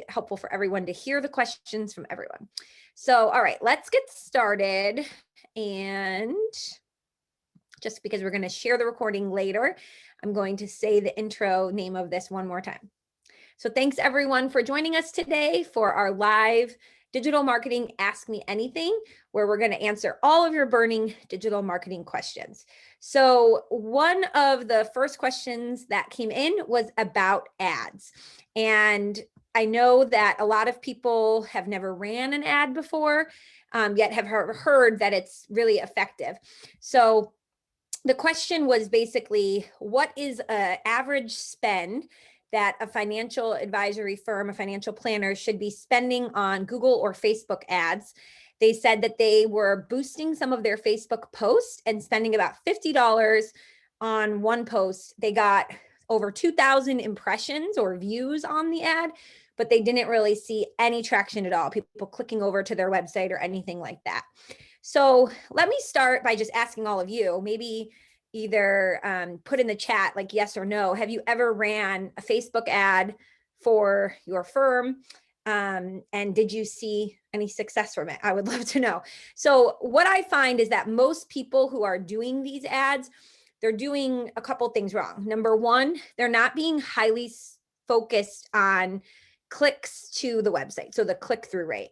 helpful for everyone to hear the questions from everyone. So, all right, let's get started. And just because we're going to share the recording later, I'm going to say the intro name of this one more time. So thanks everyone for joining us today for our live digital marketing Ask Me Anything, where we're going to answer all of your burning digital marketing questions. So one of the first questions that came in was about ads. And I know that a lot of people have never ran an ad before, yet have heard that it's really effective. So the question was basically, what is an average spend that a financial advisory firm, a financial planner should be spending on Google or Facebook ads? They said that they were boosting some of their Facebook posts and spending about $50 on one post. They got over 2,000 impressions or views on the ad, but they didn't really see any traction at all, people clicking over to their website or anything like that. So let me start by just asking all of you, maybe either put in the chat like yes or no. Have you ever ran a Facebook ad for your firm? And did you see any success from it? I would love to know. So what I find is that most people who are doing these ads, they're doing a couple things wrong. Number one, they're not being highly focused on clicks to the website. So the click-through rate.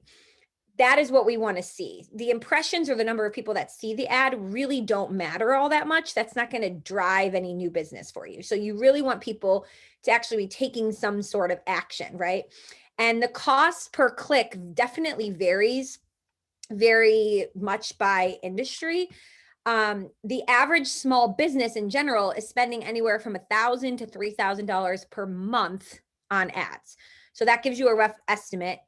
That is what we want to see. The impressions or the number of people that see the ad really don't matter all that much. That's not going to drive any new business for you. So you really want people to actually be taking some sort of action, right? And the cost per click definitely varies very much by industry. The average small business in general is spending anywhere from $1,000 to $3,000 per month on ads. So that gives you a rough estimate,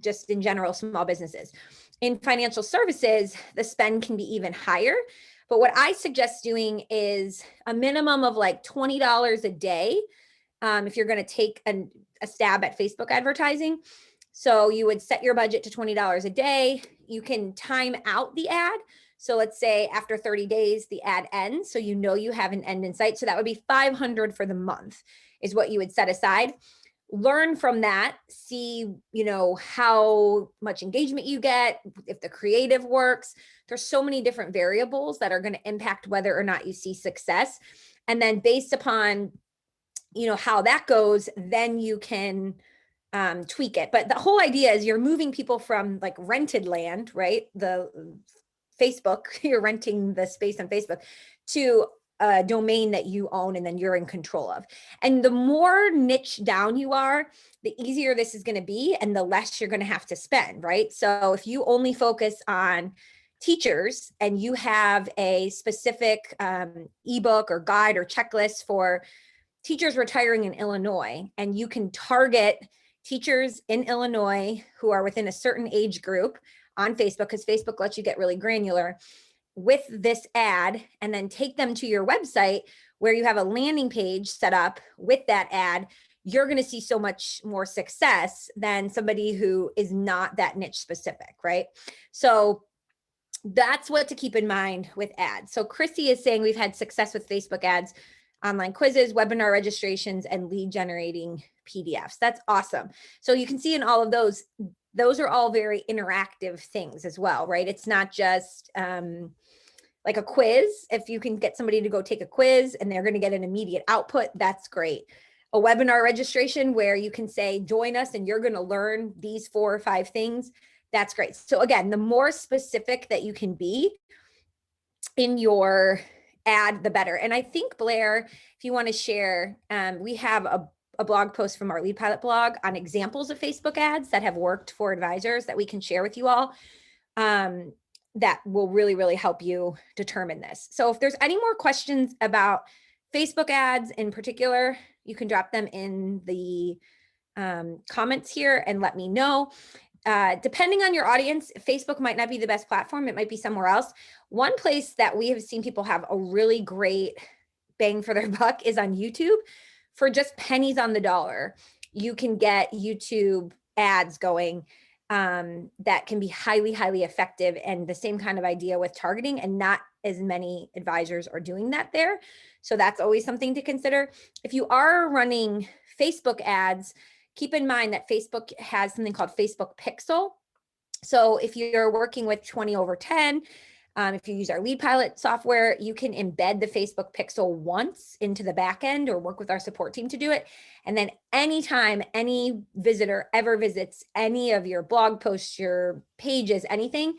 just in general, small businesses. In financial services, the spend can be even higher. But what I suggest doing is a minimum of like $20 a day if you're going to take a stab at Facebook advertising. So you would set your budget to $20 a day. You can time out the ad. So let's say after 30 days, the ad ends. So you know you have an end in sight. So that would be $500 for the month is what you would set aside. Learn from that, see, how much engagement you get, if the creative works. There's so many different variables that are going to impact whether or not you see success. And then based upon, how that goes, then you can tweak it. But the whole idea is you're moving people from like rented land, right? The Facebook, you're renting the space on Facebook, to a domain that you own and then you're in control of. And the more niche down you are, the easier this is going to be and the less you're going to have to spend, right? So if you only focus on teachers and you have a specific ebook or guide or checklist for teachers retiring in Illinois, and you can target teachers in Illinois who are within a certain age group on Facebook, because Facebook lets you get really granular with this ad, and then take them to your website where you have a landing page set up with that ad, you're going to see so much more success than somebody who is not that niche specific, right? So that's what to keep in mind with ads. So Chrissy is saying we've had success with Facebook ads, online quizzes, webinar registrations, and lead generating PDFs. That's awesome. So you can see in all of those are all very interactive things as well, right? It's not just like a quiz. If you can get somebody to go take a quiz and they're going to get an immediate output, that's great. A webinar registration where you can say, join us and you're going to learn these 4 or 5 things, that's great. So again, the more specific that you can be in your ad, the better. And I think, Blair, if you want to share, we have a blog post from our Lead Pilot blog on examples of Facebook ads that have worked for advisors that we can share with you all. That will really, really help you determine this. So if there's any more questions about Facebook ads in particular, you can drop them in the comments here and let me know. Depending on your audience, Facebook might not be the best platform. It might be somewhere else. One place that we have seen people have a really great bang for their buck is on YouTube. For just pennies on the dollar, you can get YouTube ads going that can be highly, highly effective, and the same kind of idea with targeting, and not as many advisors are doing that there. So that's always something to consider. If you are running Facebook ads, keep in mind that Facebook has something called Facebook Pixel. So if you're working with 20/10, if you use our Lead Pilot software, you can embed the Facebook Pixel once into the back end or work with our support team to do it. And then anytime any visitor ever visits any of your blog posts, your pages, anything,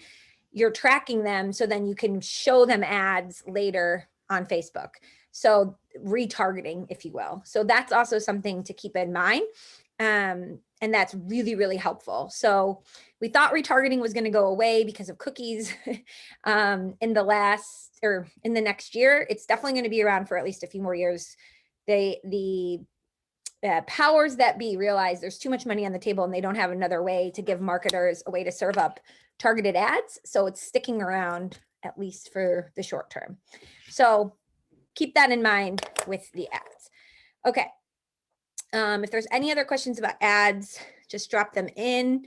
you're tracking them. So then you can show them ads later on Facebook. So retargeting, if you will. So that's also something to keep in mind. And that's really, really helpful. So we thought retargeting was going to go away because of cookies in the next year. It's definitely going to be around for at least a few more years. The powers that be realize there's too much money on the table and they don't have another way to give marketers a way to serve up targeted ads. So it's sticking around at least for the short term. So keep that in mind with the ads. Okay. If there's any other questions about ads, just drop them in.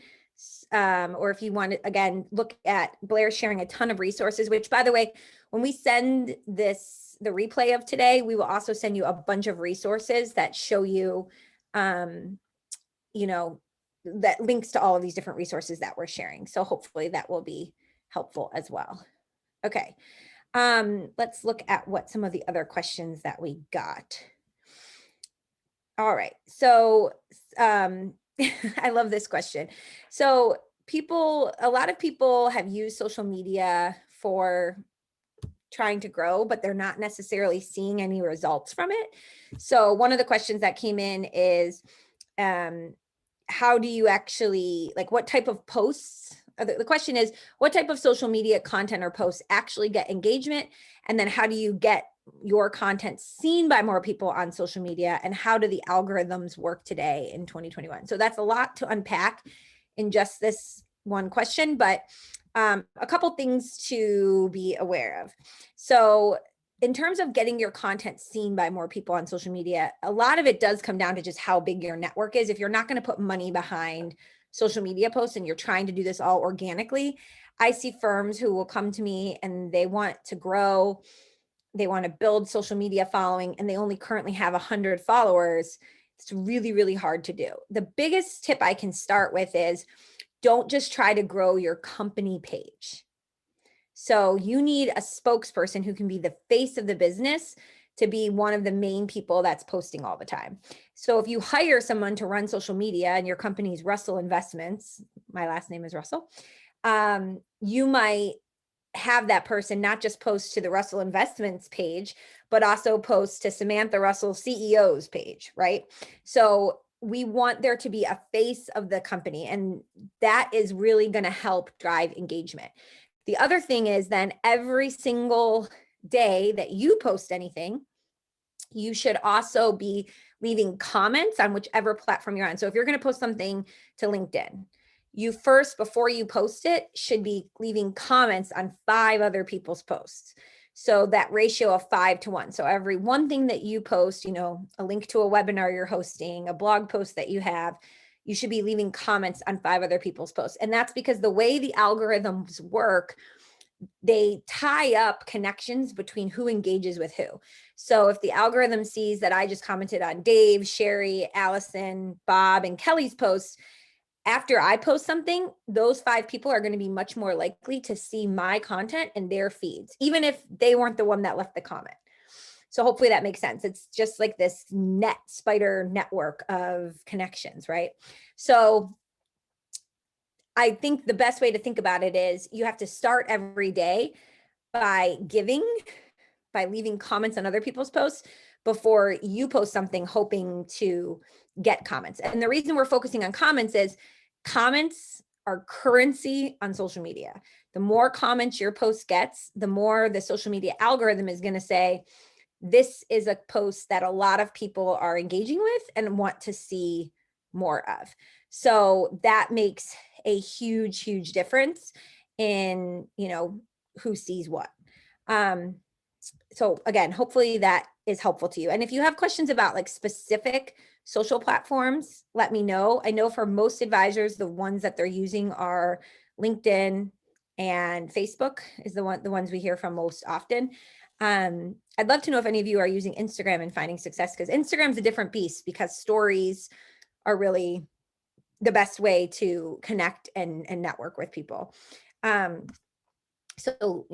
Or if you want to, again, look at Blair sharing a ton of resources, which, by the way, when we send the replay of today, we will also send you a bunch of resources that show you, that links to all of these different resources that we're sharing. So hopefully that will be helpful as well. Okay. Let's look at what some of the other questions that we got. All right. So I love this question. So a lot of people have used social media for trying to grow, but they're not necessarily seeing any results from it. So one of the questions that came in is, how do you actually, like, what type of posts? The question is, what type of social media content or posts actually get engagement? And then how do you get your content seen by more people on social media, and how do the algorithms work today in 2021? So that's a lot to unpack in just this one question, but a couple things to be aware of. So in terms of getting your content seen by more people on social media, a lot of it does come down to just how big your network is. If you're not going to put money behind social media posts and you're trying to do this all organically, I see firms who will come to me and they want to grow, they want to build social media following, and they only currently have 100 followers. It's really, really hard to do. The biggest tip I can start with is, don't just try to grow your company page. So you need a spokesperson who can be the face of the business to be one of the main people that's posting all the time. So if you hire someone to run social media and your company's Russell Investments, my last name is Russell, you might have that person not just post to the Russell Investments page, but also post to Samantha Russell CEO's page, right? So we want there to be a face of the company, and that is really going to help drive engagement. The other thing is then every single day that you post anything, you should also be leaving comments on whichever platform you're on. So if you're going to post something to LinkedIn, you first, before you post it, should be leaving comments on 5 other people's posts. So that ratio of 5 to 1. So every one thing that you post, a link to a webinar you're hosting, a blog post that you have, you should be leaving comments on 5 other people's posts. And that's because the way the algorithms work, they tie up connections between who engages with who. So if the algorithm sees that I just commented on Dave, Sherry, Allison, Bob, and Kelly's posts, after I post something, those 5 people are going to be much more likely to see my content in their feeds, even if they weren't the one that left the comment. So hopefully that makes sense. It's just like this spider network of connections, right? So I think the best way to think about it is you have to start every day by leaving comments on other people's posts before you post something, hoping to get comments. And the reason we're focusing on comments is comments are currency on social media. The more comments your post gets, the more the social media algorithm is going to say, this is a post that a lot of people are engaging with and want to see more of. So that makes a huge, huge difference in, who sees what. So again, hopefully that is helpful to you. And if you have questions about like specific social platforms, let me know. I know for most advisors, the ones that they're using are LinkedIn and Facebook is the ones we hear from most often. I'd love to know if any of you are using Instagram and finding success, because Instagram's a different beast because stories are really the best way to connect and network with people. So,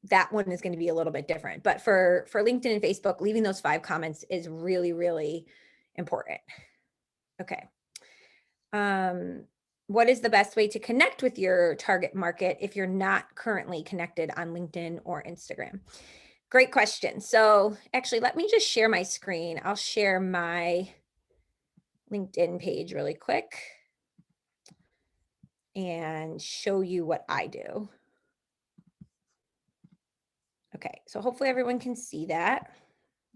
that one is going to be a little bit different, but for LinkedIn and Facebook, leaving those 5 comments is really, really important. Okay. What is the best way to connect with your target market if you're not currently connected on LinkedIn or Instagram? Great question. So actually, let me just share my screen. I'll share my LinkedIn page really quick and show you what I do. Okay, so hopefully everyone can see that.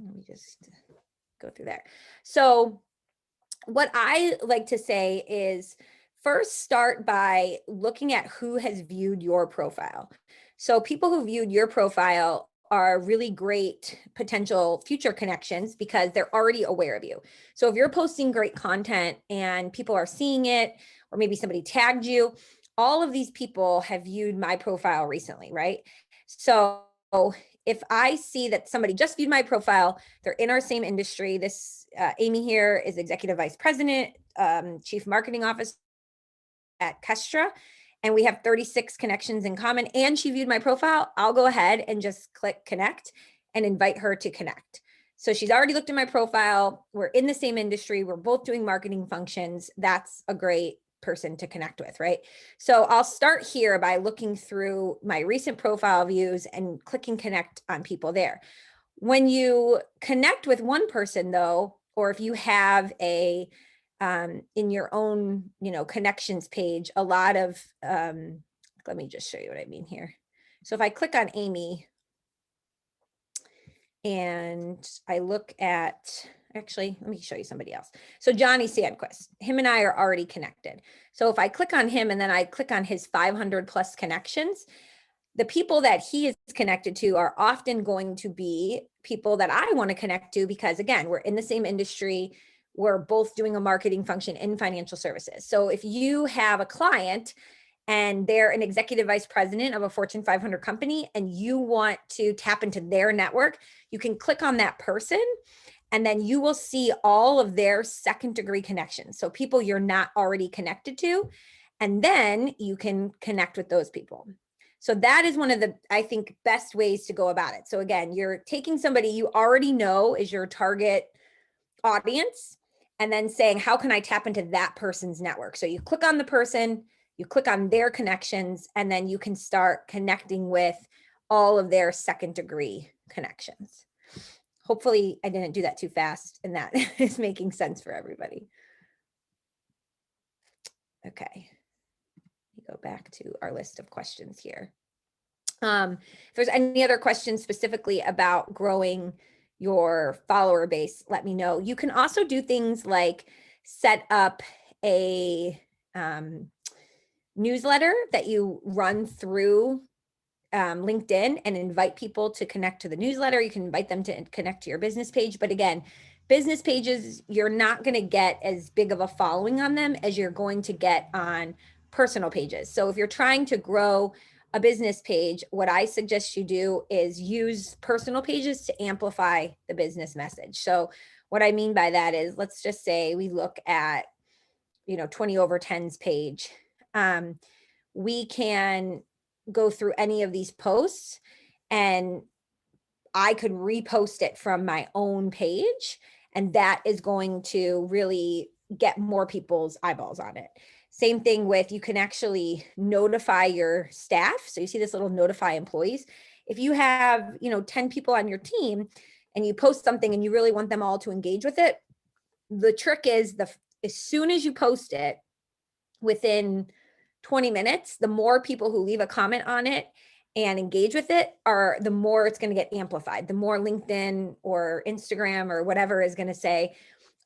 Let me just go through there. So what I like to say is first start by looking at who has viewed your profile. So people who viewed your profile are really great potential future connections because they're already aware of you. So if you're posting great content and people are seeing it, or maybe somebody tagged you, all of these people have viewed my profile recently, right? So if I see that somebody just viewed my profile, they're in our same industry. This Amy here is Executive Vice President, Chief Marketing Officer at Kestra, and we have 36 connections in common, and she viewed my profile, I'll go ahead and just click connect and invite her to connect. So she's already looked at my profile. We're in the same industry. We're both doing marketing functions. That's a great person to connect with, right? So I'll start here by looking through my recent profile views and clicking connect on people there. When you connect with one person though, or if you have a in your own, connections page, a lot of, let me just show you what I mean here. So if I click on Amy and I look at, actually, let me show you somebody else. So Johnny Sandquist, him and I are already connected. So if I click on him and then I click on his 500 plus connections, the people that he is connected to are often going to be people that I want to connect to because, again, we're in the same industry. We're both doing a marketing function in financial services. So if you have a client and they're an executive vice president of a Fortune 500 company and you want to tap into their network, you can click on that person and then you will see all of their second degree connections. So people you're not already connected to, and then you can connect with those people. So that is one of the, I think, best ways to go about it. So again, you're taking somebody you already know is your target audience and then saying, how can I tap into that person's network? So you click on the person, you click on their connections, and then you can start connecting with all of their second degree connections. Hopefully I didn't do that too fast and that is making sense for everybody. Okay. Go back to our list of questions here. If there's any other questions specifically about growing your follower base, let me know. You can also do things like set up a newsletter that you run through LinkedIn and invite people to connect to the newsletter. You can invite them to connect to your business page. But again, business pages, you're not going to get as big of a following on them as you're going to get on personal pages. So if you're trying to grow a business page, what I suggest you do is use personal pages to amplify the business message. So what I mean by that is, let's just say we look at, 20 over 10's page. We can go through any of these posts and I could repost it from my own page, and that is going to really get more people's eyeballs on it. Same thing with, you can actually notify your staff. So you see this little notify employees. If you have, 10 people on your team and you post something and you really want them all to engage with it, the trick is as soon as you post it, within 20 minutes, the more people who leave a comment on it and engage with it the more it's going to get amplified. The more LinkedIn or Instagram or whatever is going to say,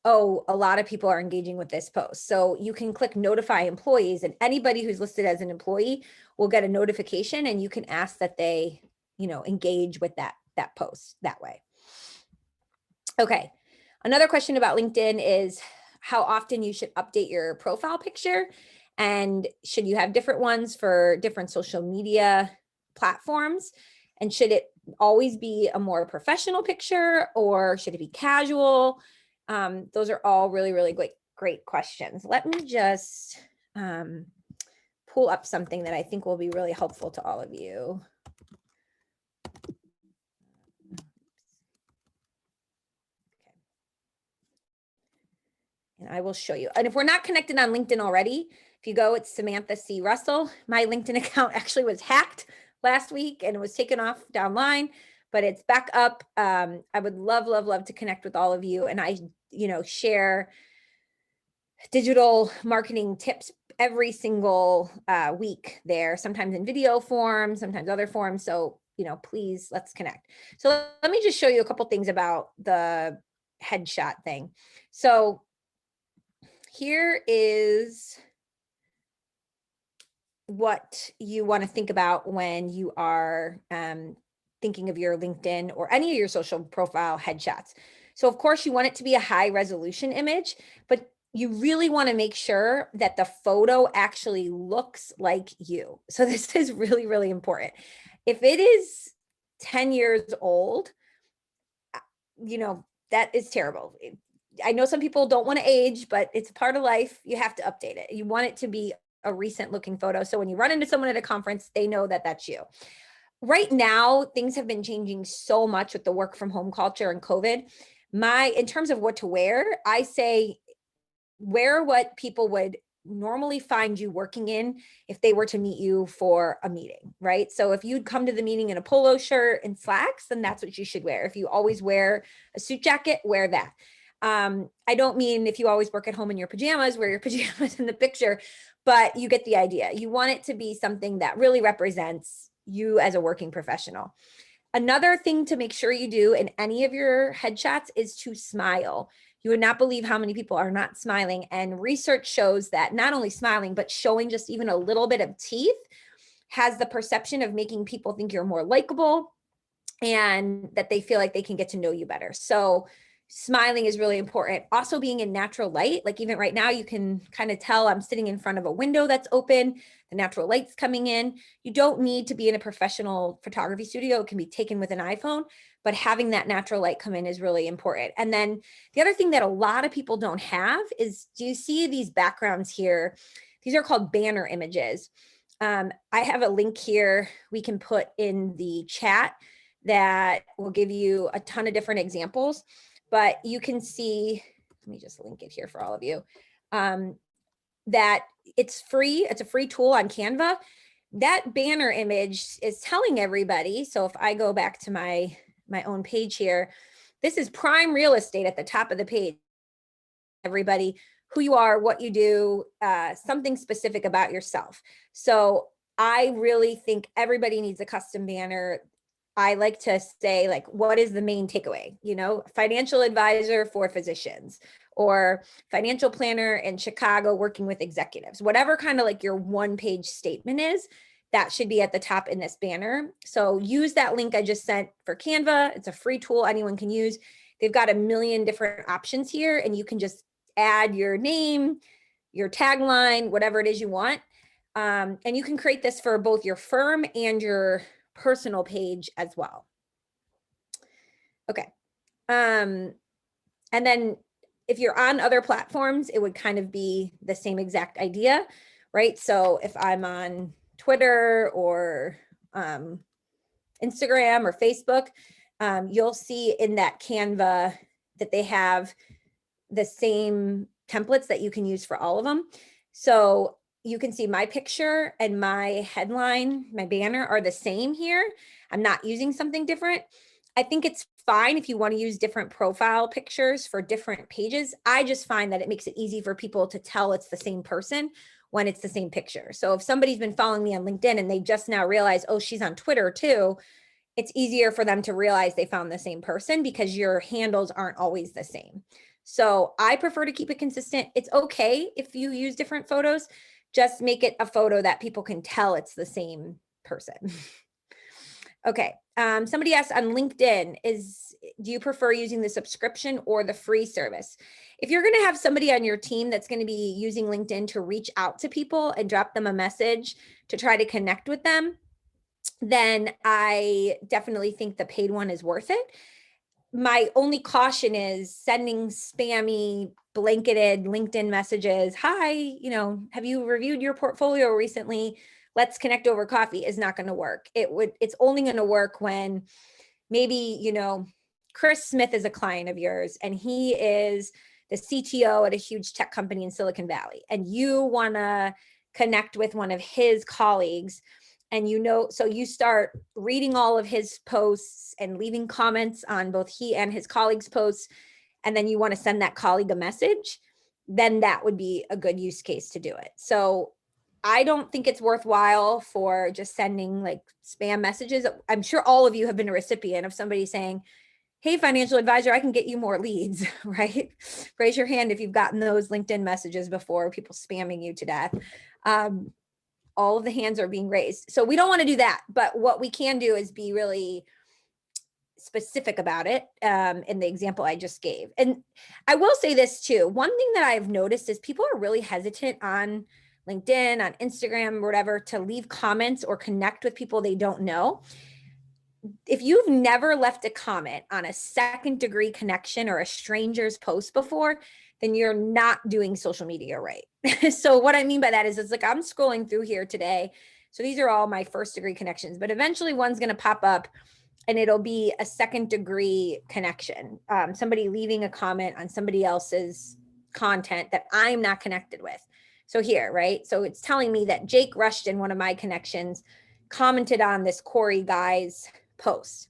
oh, a lot of people are engaging with this post. So you can click notify employees, and anybody who's listed as an employee will get a notification, and you can ask that they, engage with that post that way. Okay. Another question about LinkedIn is how often you should update your profile picture, and should you have different ones for different social media platforms, and should it always be a more professional picture or should it be casual? Those are all really, really great questions. Let me just pull up something that I think will be really helpful to all of you. And I will show you. And if we're not connected on LinkedIn already, if you go, it's Samantha C. Russell. My LinkedIn account actually was hacked last week and it was taken off downline, but it's back up. I would love, love, love to connect with all of you. And I, share digital marketing tips every single week there, sometimes in video form, sometimes other forms. So, please let's connect. So let me just show you a couple things about the headshot thing. So here is what you want to think about when you are thinking of your LinkedIn or any of your social profile headshots. So of course you want it to be a high resolution image, but you really want to make sure that the photo actually looks like you. So this is really, really important. If it is 10 years old, that is terrible. I know some people don't want to age, but it's part of life. You have to update it. You want it to be a recent looking photo. So when you run into someone at a conference, they know that that's you. Right now, things have been changing so much with the work from home culture and COVID. In terms of what to wear, I say wear what people would normally find you working in if they were to meet you for a meeting, right? So if you'd come to the meeting in a polo shirt and slacks, then that's what you should wear. If you always wear a suit jacket, wear that. I don't mean if you always work at home in your pajamas, wear your pajamas in the picture, but you get the idea. You want it to be something that really represents you as a working professional. Another thing to make sure you do in any of your headshots is to smile. You would not believe how many people are not smiling. And research shows that not only smiling, but showing just even a little bit of teeth has the perception of making people think you're more likable and that they feel like they can get to know you better. So smiling is really important. Also being in natural light, like even right now, you can kind of tell I'm sitting in front of a window that's open, the natural light's coming in. You don't need to be in a professional photography studio. It can be taken with an iPhone, but having that natural light come in is really important. And then the other thing that a lot of people don't have is, do you see these backgrounds here? These are called banner images. I have a link here we can put in the chat that will give you a ton of different examples. But you can see, let me just link it here for all of you, that it's free. It's a free tool on Canva. That banner image is telling everybody. So if I go back to my own page here, this is prime real estate at the top of the page. Everybody, who you are, what you do, something specific about yourself. So I really think everybody needs a custom banner. I like to say, like, what is the main takeaway? Financial advisor for physicians, or financial planner in Chicago working with executives, whatever kind of like your one-page statement is, that should be at the top in this banner. So use that link I just sent for Canva. It's a free tool anyone can use. They've got a million different options here, and you can just add your name, your tagline, whatever it is you want. And you can create this for both your firm and your personal page as well. Okay. And then if you're on other platforms, it would kind of be the same exact idea, right? So if I'm on Twitter or Instagram or Facebook, you'll see in that Canva that they have the same templates that you can use for all of them. So you can see my picture and my headline, my banner are the same here. I'm not using something different. I think it's fine if you want to use different profile pictures for different pages. I just find that it makes it easy for people to tell it's the same person when it's the same picture. So if somebody's been following me on LinkedIn and they just now realize, oh, she's on Twitter too, it's easier for them to realize they found the same person because your handles aren't always the same. So I prefer to keep it consistent. It's okay if you use different photos, just make it a photo that people can tell it's the same person. Okay. Somebody asked on LinkedIn, do you prefer using the subscription or the free service? If you're going to have somebody on your team that's going to be using LinkedIn to reach out to people and drop them a message to try to connect with them, then I definitely think the paid one is worth it. My only caution is sending spammy blanketed LinkedIn messages, hi, you know, have you reviewed your portfolio recently? Let's connect over coffee, is not going to work. It's only going to work when maybe, you know, Chris Smith is a client of yours and he is the CTO at a huge tech company in Silicon Valley, and you want to connect with one of his colleagues, and you know, so you start reading all of his posts and leaving comments on both he and his colleagues' posts, and then you want to send that colleague a message, then that would be a good use case to do it. So I don't think it's worthwhile for just sending like spam messages. I'm sure all of you have been a recipient of somebody saying, hey, financial advisor, I can get you more leads, right? Raise your hand if you've gotten those LinkedIn messages before, people spamming you to death. All of the hands are being raised. So we don't want to do that. But what we can do is be really specific about it in the example I just gave. And I will say this too. One thing that I've noticed is people are really hesitant on LinkedIn, on Instagram, or whatever, to leave comments or connect with people they don't know. If you've never left a comment on a second degree connection or a stranger's post before, then you're not doing social media right. So what I mean by that is, it's like I'm scrolling through here today. So these are all my first degree connections, but eventually one's going to pop up and it'll be a second degree connection. Somebody leaving a comment on somebody else's content that I'm not connected with. So here, right? So it's telling me that Jake Rushton, one of my connections, commented on this Corey guy's post.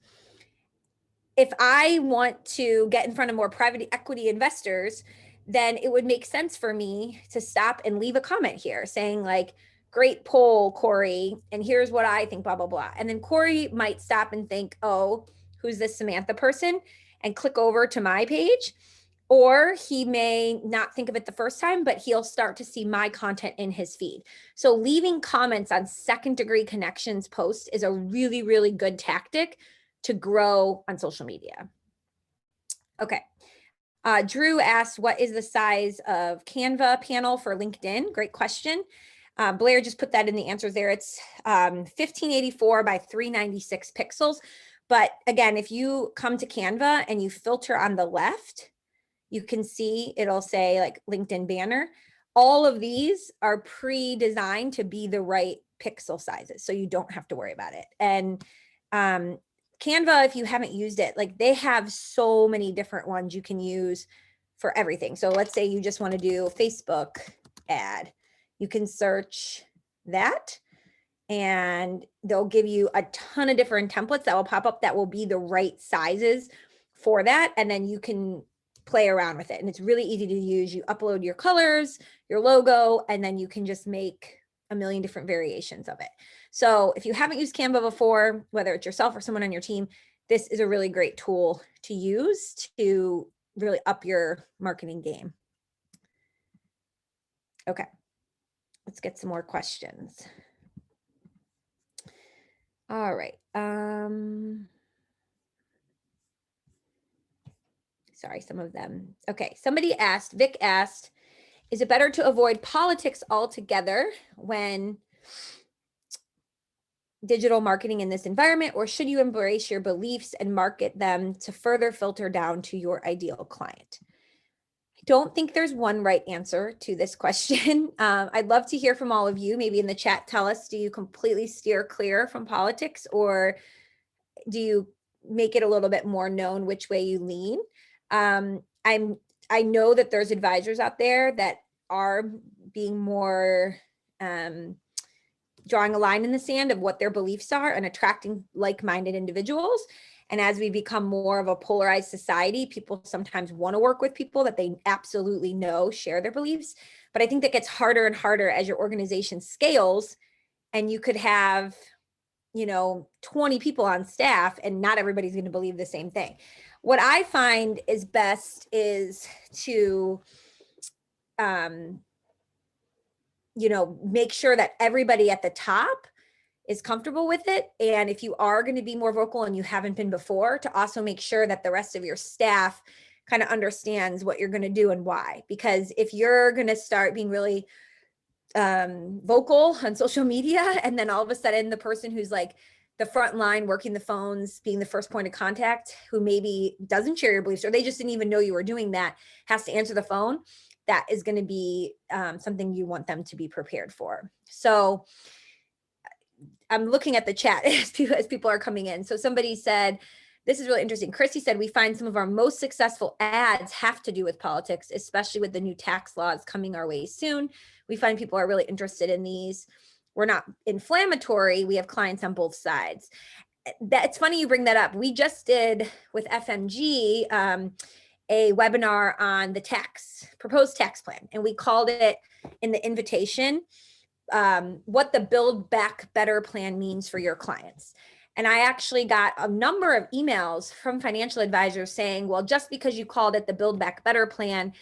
If I want to get in front of more private equity investors, then it would make sense for me to stop and leave a comment here saying like, great poll, Corey, and here's what I think, blah, blah, blah. And then Corey might stop and think, oh, who's this Samantha person? And click over to my page. Or he may not think of it the first time, but he'll start to see my content in his feed. So leaving comments on second degree connections posts is a really, really good tactic to grow on social media. Okay. Drew asked, what is the size of Canva panel for LinkedIn? Great question. Blair just put that in the answers there. It's 1584 by 396 pixels. But again, if you come to Canva and you filter on the left, you can see it'll say like LinkedIn banner. All of these are pre-designed to be the right pixel sizes, so you don't have to worry about it. And Canva, if you haven't used it, like they have so many different ones you can use for everything. So let's say you just want to do Facebook ad. You can search that and they'll give you a ton of different templates that will pop up that will be the right sizes for that. And then you can play around with it. And it's really easy to use. You upload your colors, your logo, and then you can just make a million different variations of it. So if you haven't used Canva before, whether it's yourself or someone on your team, this is a really great tool to use to really up your marketing game. Okay, let's get some more questions. All right. Sorry, some of them. Okay, somebody asked, Vic asked, is it better to avoid politics altogether when digital marketing in this environment, or should you embrace your beliefs and market them to further filter down to your ideal client? I don't think there's one right answer to this question. I'd love to hear from all of you. Maybe in the chat, tell us, do you completely steer clear from politics, or do you make it a little bit more known which way you lean? I know that there's advisors out there that are being more drawing a line in the sand of what their beliefs are and attracting like-minded individuals. And as we become more of a polarized society, people sometimes want to work with people that they absolutely know share their beliefs. But I think that gets harder and harder as your organization scales, and you could have, 20 people on staff and not everybody's going to believe the same thing. What I find is best is to, make sure that everybody at the top is comfortable with it. And if you are going to be more vocal and you haven't been before, to also make sure that the rest of your staff kind of understands what you're going to do and why. Because if you're going to start being really vocal on social media, and then all of a sudden the person who's like the front line working the phones, being the first point of contact, who maybe doesn't share your beliefs, or they just didn't even know you were doing that, has to answer the phone, that is going to be something you want them to be prepared for. So I'm looking at the chat as people are coming in. So somebody said, this is really interesting. Chrissy said, we find some of our most successful ads have to do with politics, especially with the new tax laws coming our way soon. We find people are really interested in these. We're not inflammatory. We have clients on both sides. It's funny you bring that up. We just did with FMG a webinar on the proposed tax plan, and we called it in the invitation, what the Build Back Better plan means for your clients. And I actually got a number of emails from financial advisors saying, well, just because you called it the Build Back Better plan,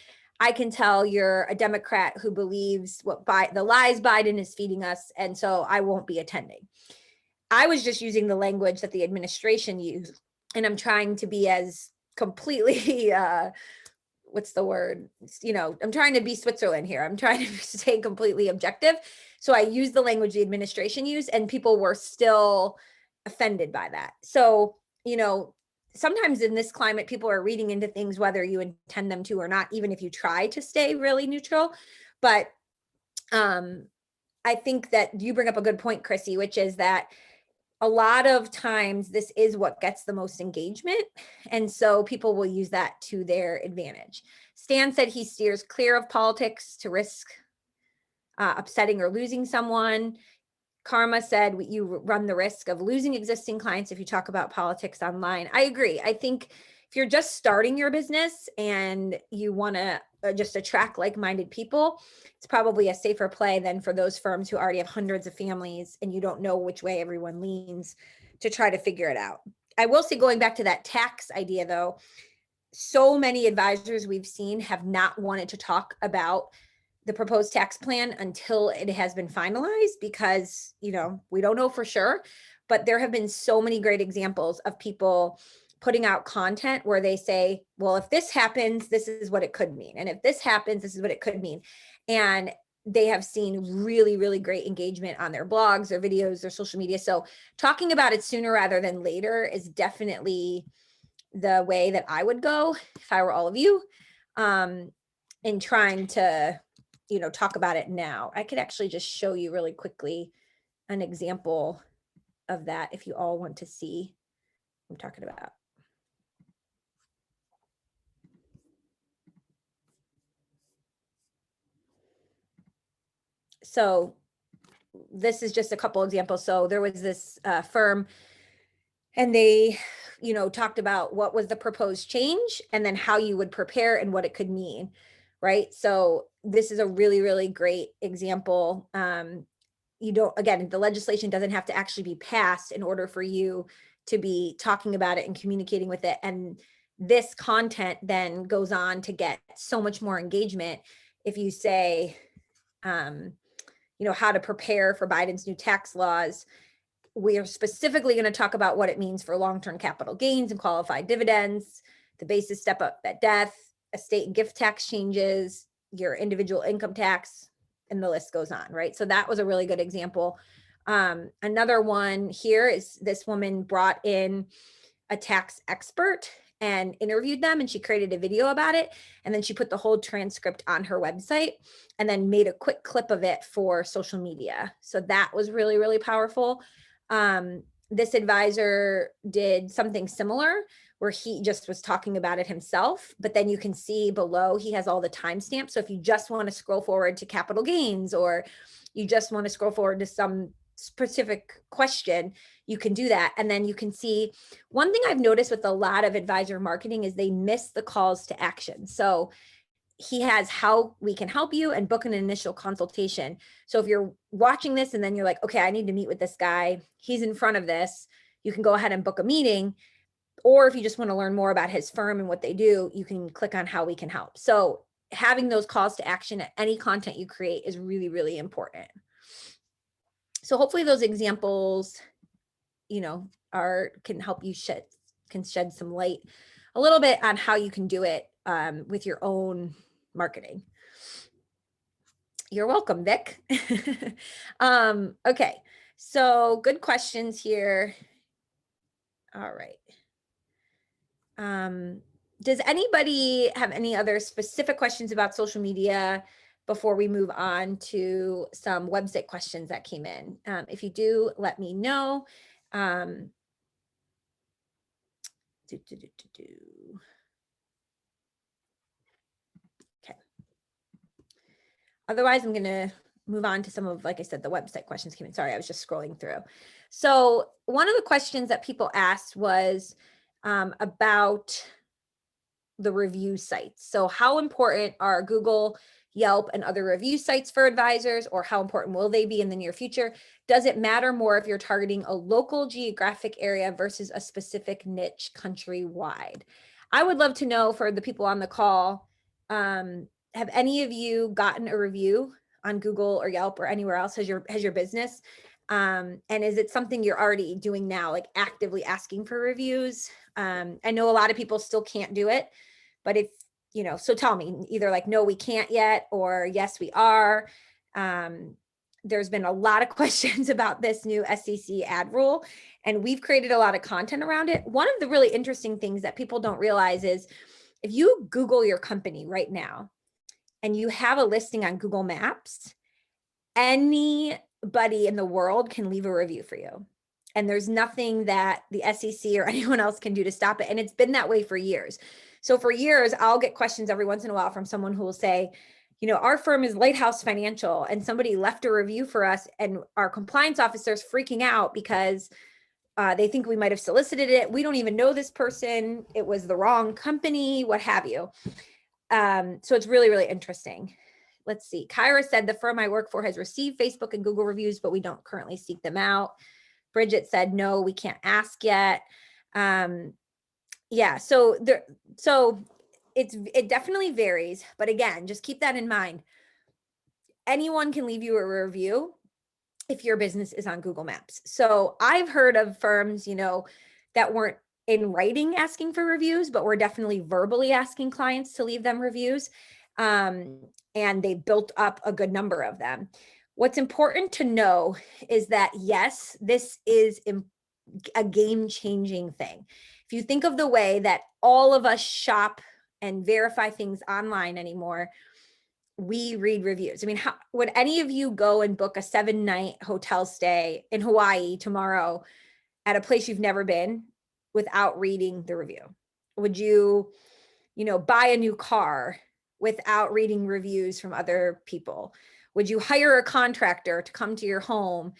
I can tell you're a Democrat who believes the lies Biden is feeding us, and so I won't be attending. I was just using the language that the administration used, and I'm trying to be as completely, what's the word? I'm trying to be Switzerland here. I'm trying to stay completely objective. So I used the language the administration used, and people were still offended by that. So, sometimes in this climate, people are reading into things, whether you intend them to or not, even if you try to stay really neutral. But I think that you bring up a good point, Chrissy, which is that a lot of times this is what gets the most engagement. And so people will use that to their advantage. Stan said he steers clear of politics to risk upsetting or losing someone. Karma said you run the risk of losing existing clients if you talk about politics online. I agree. I think if you're just starting your business and you want to just attract like-minded people, it's probably a safer play than for those firms who already have hundreds of families and you don't know which way everyone leans to try to figure it out. I will say, going back to that tax idea though, so many advisors we've seen have not wanted to talk about the proposed tax plan until it has been finalized, because, we don't know for sure, but there have been so many great examples of people putting out content where they say, well, if this happens, this is what it could mean. And if this happens, this is what it could mean. And they have seen really, really great engagement on their blogs, their videos, their social media. So talking about it sooner rather than later is definitely the way that I would go if I were all of you, in trying to talk about it now. I could actually just show you really quickly an example of that if you all want to see what I'm talking about. So this is just a couple examples. So there was this firm, and they, talked about what was the proposed change and then how you would prepare and what it could mean, right? So this is a really, really great example. Again, the legislation doesn't have to actually be passed in order for you to be talking about it and communicating with it. And this content then goes on to get so much more engagement. If you say, how to prepare for Biden's new tax laws, we are specifically going to talk about what it means for long-term capital gains and qualified dividends, the basis step up at death, estate and gift tax changes, your individual income tax, and the list goes on, right? So that was a really good example. Another one here is this woman brought in a tax expert and interviewed them, and she created a video about it. And then she put the whole transcript on her website and then made a quick clip of it for social media. So that was really, really powerful. This advisor did something similar where he just was talking about it himself, but then you can see below he has all the timestamps. So if you just want to scroll forward to capital gains, or you just want to scroll forward to some specific question, you can do that. And then you can see, one thing I've noticed with a lot of advisor marketing is they miss the calls to action. So he has how we can help you and book an initial consultation. So if you're watching this and then you're like, okay, I need to meet with this guy, he's in front of this, you can go ahead and book a meeting. Or if you just want to learn more about his firm and what they do, you can click on how we can help. So having those calls to action at any content you create is really, really important. So hopefully those examples, can help you shed some light a little bit on how you can do it with your own marketing. You're welcome, Vic. Okay, So good questions here. All right. Does anybody have any other specific questions about social media before we move on to some website questions that came in? If you do, let me know. Okay. Otherwise, I'm going to move on to some of, like I said, the website questions came in. Sorry, I was just scrolling through. So one of the questions that people asked was about the review sites. So how important are Google, Yelp, and other review sites for advisors, or how important will they be in the near future? Does it matter more if you're targeting a local geographic area versus a specific niche countrywide? I would love to know, for the people on the call, have any of you gotten a review on Google or Yelp or anywhere else? Has your business? And is it something you're already doing now, like actively asking for reviews? I know a lot of people still can't do it, but if, so tell me, either like, no, we can't yet, or yes, we are. There's been a lot of questions about this new SEC ad rule, and we've created a lot of content around it. One of the really interesting things that people don't realize is if you Google your company right now and you have a listing on Google Maps, anybody in the world can leave a review for you. And there's nothing that the SEC or anyone else can do to stop it. And it's been that way for years. So for years, I'll get questions every once in a while from someone who will say, our firm is Lighthouse Financial, and somebody left a review for us, and our compliance officer's freaking out because they think we might have solicited it. We don't even know this person. It was the wrong company, what have you. So it's really, really interesting. Let's see. Kyra said, the firm I work for has received Facebook and Google reviews, but we don't currently seek them out. Bridget said, no, we can't ask yet. Yeah, so it definitely varies, but again, just keep that in mind. Anyone can leave you a review if your business is on Google Maps. So I've heard of firms, that weren't in writing asking for reviews, but were definitely verbally asking clients to leave them reviews. And they built up a good number of them. What's important to know is that, yes, this is a game-changing thing. If you think of the way that all of us shop and verify things online anymore, we read reviews. I mean, how would any of you go and book a 7-night hotel stay in Hawaii tomorrow at a place you've never been without reading the review? Would you, buy a new car without reading reviews from other people? Would you hire a contractor to come to your home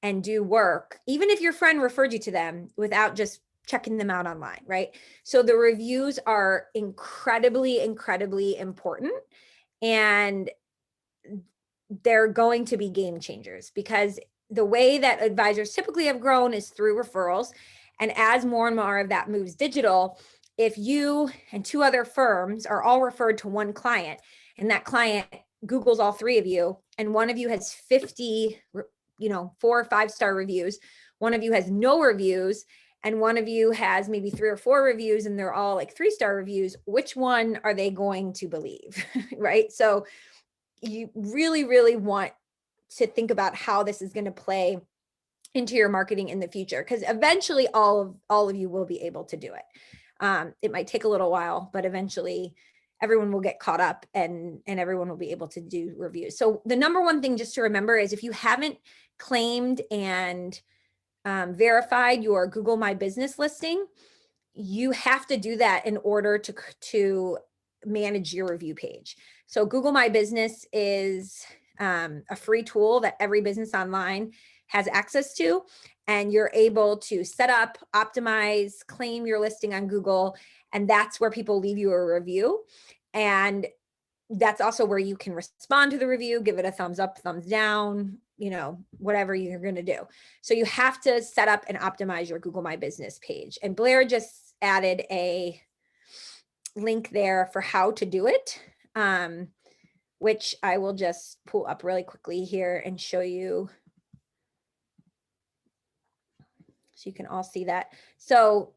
and do work, even if your friend referred you to them, without just checking them out online, right? So the reviews are incredibly, incredibly important. And they're going to be game changers, because the way that advisors typically have grown is through referrals. And as more and more of that moves digital, if you and 2 other firms are all referred to one client, and that client Googles all 3 of you, and one of you has 50, 4 or 5-star reviews, one of you has no reviews, and one of you has maybe 3 or 4 reviews, and they're all like 3-star reviews, which one are they going to believe? Right? So you really, really want to think about how this is going to play into your marketing in the future, because eventually all of you will be able to do it. It might take a little while, but eventually everyone will get caught up and everyone will be able to do reviews. So the number one thing just to remember is, if you haven't claimed and verified your Google My Business listing, you have to do that in order to manage your review page. So Google My Business is a free tool that every business online has access to, and you're able to set up, optimize, claim your listing on Google, and that's where people leave you a review. And that's also where you can respond to the review, give it a thumbs up, thumbs down, whatever you're going to do. So you have to set up and optimize your Google My Business page. And Blair just added a link there for how to do it, which I will just pull up really quickly here and show you, so you can all see that. So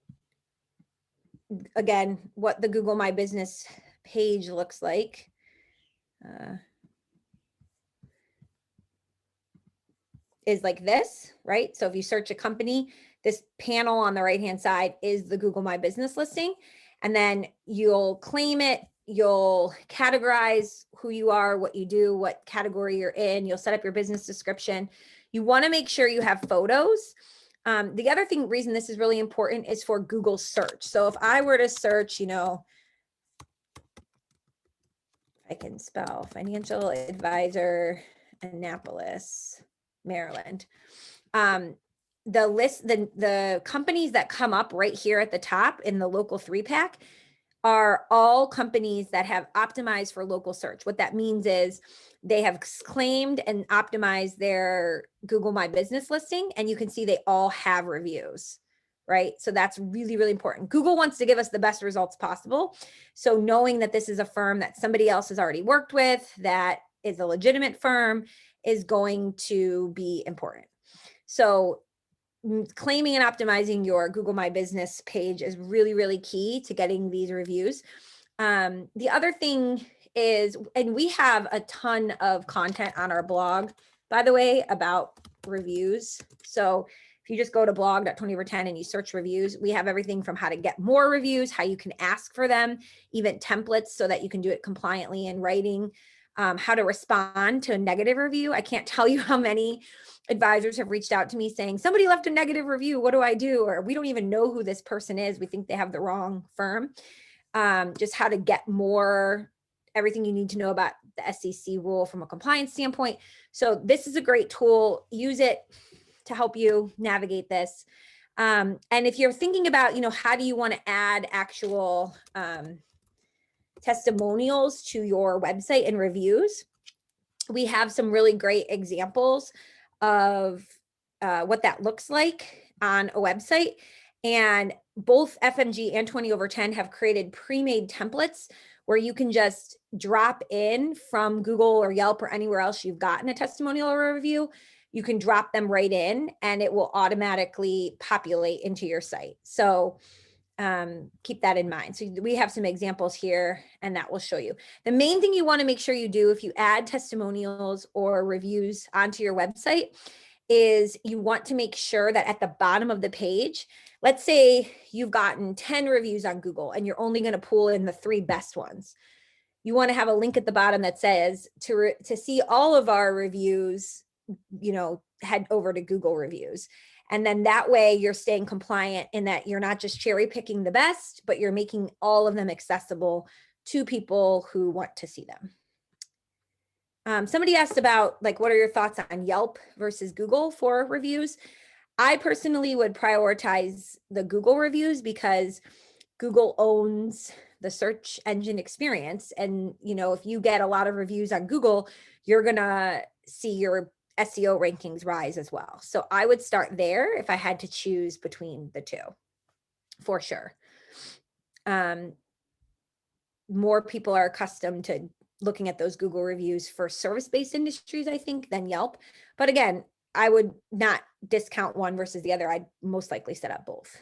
again, what the Google My Business page looks like. is like this, right? So if you search a company, this panel on the right-hand side is the Google My Business listing. And then you'll claim it, you'll categorize who you are, what you do, what category you're in, you'll set up your business description. You want to make sure you have photos. The other reason this is really important is for Google search. So if I were to search, I can spell financial advisor, Annapolis, Maryland. The companies that come up right here at the top in the local 3-pack are all companies that have optimized for local search. What that means is they have claimed and optimized their Google My Business listing, and you can see they all have reviews, right? So that's really, really important. Google wants to give us the best results possible. So knowing that this is a firm that somebody else has already worked with, that is a legitimate firm, is going to be important. So claiming and optimizing your Google My Business page is really, really key to getting these reviews. The other thing is, and we have a ton of content on our blog, by the way, about reviews. So if you just go to blog.20over10 and you search reviews, we have everything from how to get more reviews, how you can ask for them, even templates so that you can do it compliantly in writing, how to respond to a negative review. I can't tell you how many advisors have reached out to me saying, somebody left a negative review, what do I do? Or we don't even know who this person is. We think they have the wrong firm. Just how to get more, everything you need to know about the SEC rule from a compliance standpoint. So this is a great tool. Use it to help you navigate this. And if you're thinking about, how do you want to add actual testimonials to your website and reviews, we have some really great examples of what that looks like on a website. And both FMG and 20over10 have created pre-made templates where you can just drop in from Google or Yelp or anywhere else you've gotten a testimonial or a review. You can drop them right in and it will automatically populate into your site. So keep that in mind. So we have some examples here and that will show you. The main thing you want to make sure you do if you add testimonials or reviews onto your website is you want to make sure that at the bottom of the page, let's say you've gotten 10 reviews on Google and you're only going to pull in the 3 best ones. You want to have a link at the bottom that says to see all of our reviews, head over to Google reviews. And then that way you're staying compliant in that you're not just cherry picking the best, but you're making all of them accessible to people who want to see them. Somebody asked about what are your thoughts on Yelp versus Google for reviews? I personally would prioritize the Google reviews because Google owns the search engine experience. And, if you get a lot of reviews on Google, you're going to see your SEO rankings rise as well. So I would start there if I had to choose between the two, for sure. More people are accustomed to looking at those Google reviews for service-based industries, I think, than Yelp. But again, I would not discount one versus the other. I'd most likely set up both.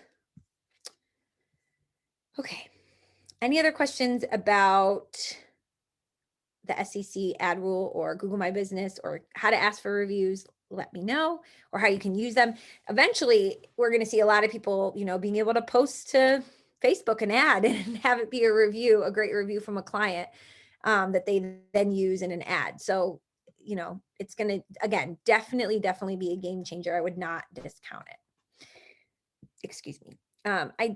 Okay. Any other questions about the SEC ad rule or Google My Business or how to ask for reviews? Let me know, or how you can use them. Eventually, we're going to see a lot of people, being able to post to Facebook an ad and have it be a review, a great review from a client that they then use in an ad. So, it's going to, again, definitely be a game changer. I would not discount it. Excuse me.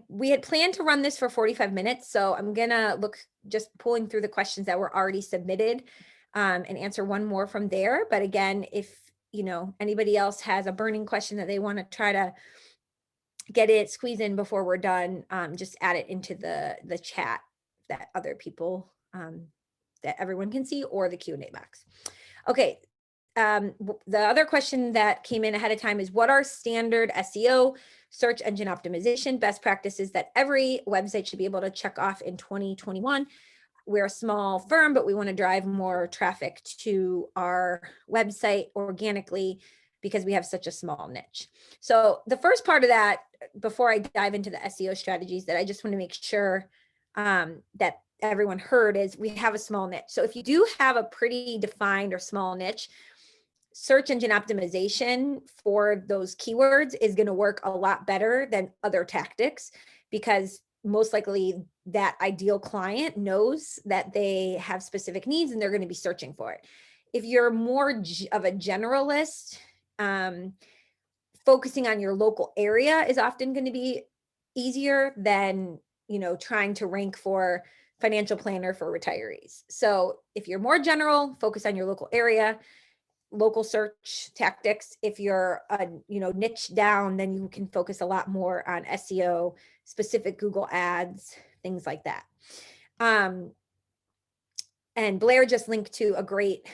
We had planned to run this for 45 minutes. So I'm going to just pulling through the questions that were already submitted and answer one more from there. But again, if, anybody else has a burning question that they want to try to squeeze in before we're done, just add it into the chat that other people, that everyone can see, or the Q&A box. Okay. The other question that came in ahead of time is, what are standard SEO, search engine optimization best practices that every website should be able to check off in 2021? We're a small firm, but we want to drive more traffic to our website organically because we have such a small niche. So the first part of that, before I dive into the SEO strategies, that I just want to make sure that everyone heard, is we have a small niche. So if you do have a pretty defined or small niche, search engine optimization for those keywords is going to work a lot better than other tactics, because most likely that ideal client knows that they have specific needs and they're going to be searching for it. If you're more of a generalist, focusing on your local area is often going to be easier than, trying to rank for financial planner for retirees. So if you're more general, focus on your local area, local search tactics. If you're niche down, then you can focus a lot more on SEO, specific Google ads, things like that. And Blair just linked to a great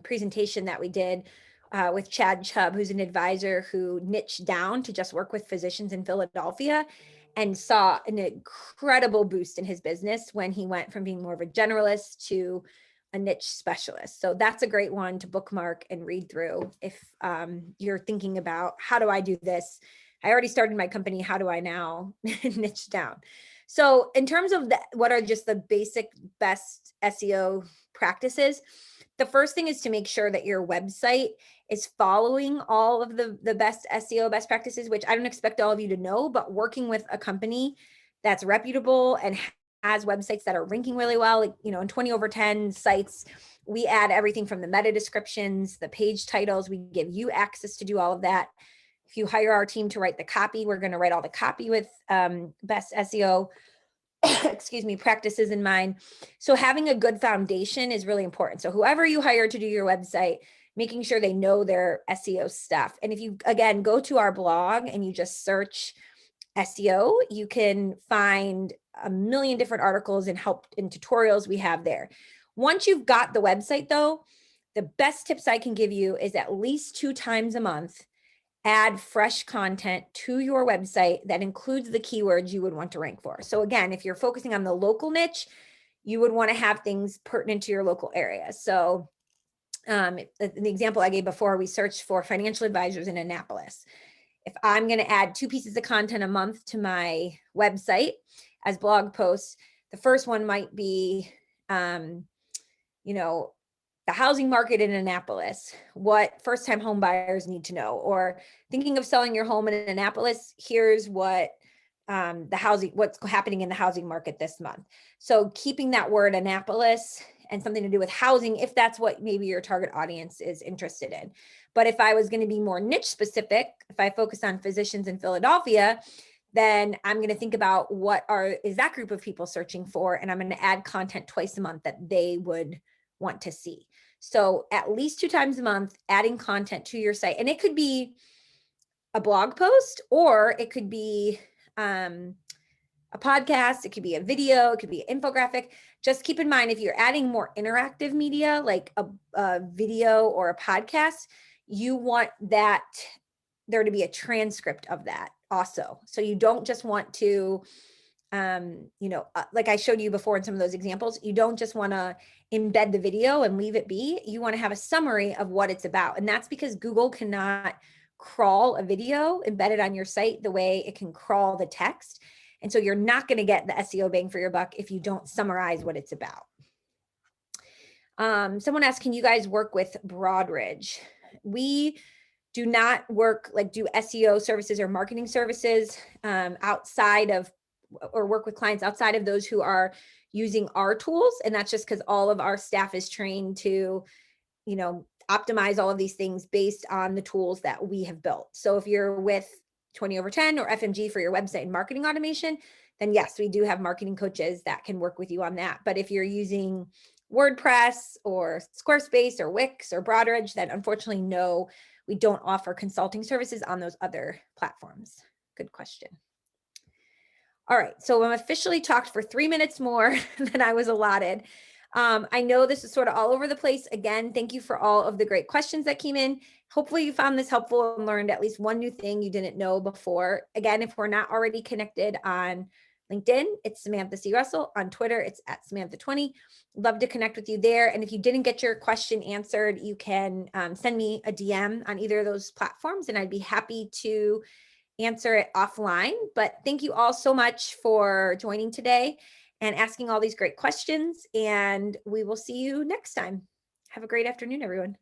presentation that we did with Chad Chubb, who's an advisor who niched down to just work with physicians in Philadelphia, and saw an incredible boost in his business when he went from being more of a generalist to a niche specialist. So that's a great one to bookmark and read through if you're thinking about, how do I do this? I already started my company. How do I now niche down? So in terms of what are just the basic best SEO practices, the first thing is to make sure that your website is following all of the best SEO best practices, which I don't expect all of you to know, but working with a company that's reputable and has websites that are ranking really well, like, in 20 over 10 sites, we add everything from the meta descriptions, the page titles. We give you access to do all of that. If you hire our team to write the copy, we're going to write all the copy with best SEO practices in mind. So having a good foundation is really important. So whoever you hire to do your website, making sure they know their SEO stuff. And if you, again, go to our blog and you just search SEO, you can find a million different articles and help and tutorials we have there. Once you've got the website though, the best tips I can give you is at least 2 times a month, add fresh content to your website that includes the keywords you would want to rank for. So again, if you're focusing on the local niche, you would want to have things pertinent to your local area. So the example I gave before, we searched for financial advisors in Annapolis. If I'm going to add 2 pieces of content a month to my website as blog posts, the first one might be, the housing market in Annapolis, what first-time home buyers need to know, or thinking of selling your home in Annapolis, here's what what's happening in the housing market this month. So keeping that word Annapolis and something to do with housing, if that's what maybe your target audience is interested in. But if I was going to be more niche specific, if I focus on physicians in Philadelphia, then I'm going to think about is that group of people searching for, and I'm going to add content twice a month that they would want to see. So at least 2 times a month, adding content to your site. And it could be a blog post, or it could be a podcast, it could be a video, it could be an infographic. Just keep in mind, if you're adding more interactive media, like a video or a podcast, you want there to be a transcript of that also. So you don't just want to, like I showed you before in some of those examples, you don't just want to embed the video and leave it be. You want to have a summary of what it's about. And that's because Google cannot crawl a video embedded on your site the way it can crawl the text. And so you're not going to get the SEO bang for your buck if you don't summarize what it's about. Someone asked, can you guys work with Broadridge? We do not do SEO services or marketing services outside of, or work with clients outside of those who are using our tools. And that's just because all of our staff is trained to, optimize all of these things based on the tools that we have built. So if you're with 20 over 10 or FMG for your website and marketing automation, then yes, we do have marketing coaches that can work with you on that. But if you're using WordPress or Squarespace or Wix or Broadridge, then unfortunately, no, we don't offer consulting services on those other platforms. Good question. All right, so I'm officially talked for 3 minutes more than I was allotted. I know this is sort of all over the place. Again, thank you for all of the great questions that came in. Hopefully you found this helpful and learned at least one new thing you didn't know before. Again, if we're not already connected on LinkedIn, it's Samantha C. Russell. On Twitter, it's at Samantha20. Love to connect with you there. And if you didn't get your question answered, you can send me a DM on either of those platforms, and I'd be happy to answer it offline. But thank you all so much for joining today and asking all these great questions. And we will see you next time. Have a great afternoon, everyone.